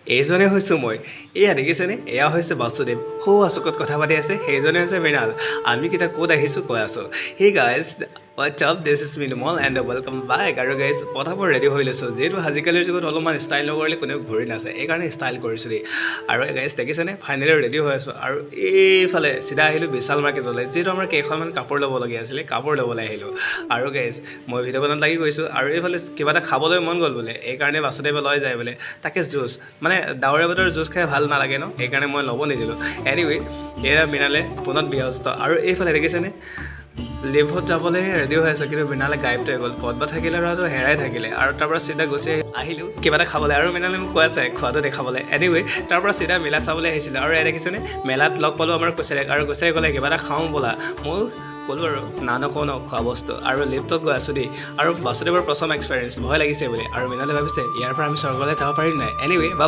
এইজনে হৈছোঁ মই এয়া দেখিছেনে এয়া হৈছে বাসুদেৱ সৌ আচুকত কথা পাতি আছে সেইজনে হৈছে মৃণাল আমি কেইটা ক'ত আহিছোঁ কৈ আছোঁ hey guys what's up this is minimal and welcome back আৰু গাইজ পথাবোৰ ৰেডি হৈ লৈছোঁ যিহেতু আজিকালিৰ যুগত অলপমান ষ্টাইল নকৰিলে কোনেও ঘূৰি নাচায় এইকাৰণে ষ্টাইল কৰিছোঁ দেই আৰু গাইজ দেখিছেনে ফাইনেলি ৰেডি হৈ আছোঁ আৰু এইফালে চিধা আহিলোঁ বিশাল মাৰ্কেটলৈ যিহেতু আমাৰ কেইখনমান কাপোৰ ল'বলগীয়া আছিলে কাপোৰ ল'বলৈ আহিলোঁ আৰু গাইজ মই ভিডিঅ' বনাত লাগি গৈছোঁ আৰু এইফালে কিবা এটা খাবলৈ মন গ'ল বোলে এইকাৰণে বাসুদেৱে লৈ যায় বোলে তাকে জুচ মানে ডাৱৰীয়া বতৰৰ জুচ খাই ভাল নালাগে ন সেইকাৰণে মই ল'ব নিদিলোঁ এনিৱে এয়া মৃণালে ফোনত ব্যস্ত আৰু এইফালে দেখিছেনে লিভত যাবলৈ ৰেডি হৈ আছোঁ কিন্তু মৃণালে গায়বটো হৈ গ'ল ক'ত বা থাকিলে আৰু হেৰাই থাকিলে আৰু তাৰপৰা চিধা গুচি আহিলোঁ কিবা এটা খাবলৈ আৰু মৃণালে মোক কৈ আছে খোৱাটো দেখাবলৈ এনিৱে তাৰপৰা চিধা মেলা চাবলৈ আহিছিলোঁ আৰু এয়া দেখিছেনে মেলাত লগ পালোঁ আমাৰ কুচেৰেক আৰু কুচেৰে ক'লে কিবা এটা খাওঁ বোলা মোৰ ক'লোঁ আৰু নকওঁ ন খোৱা বস্তু আৰু লিফ্টত গৈ আছোঁ দেই আৰু বাসুদেৱৰ প্ৰথম এক্সপিৰিয়েঞ্চ ভয় লাগিছে বুলি আৰু মৃণালে ভাবিছে ইয়াৰ পৰা আমি স্বৰ্গলৈ যাব পাৰিম নাই এনিৱে বা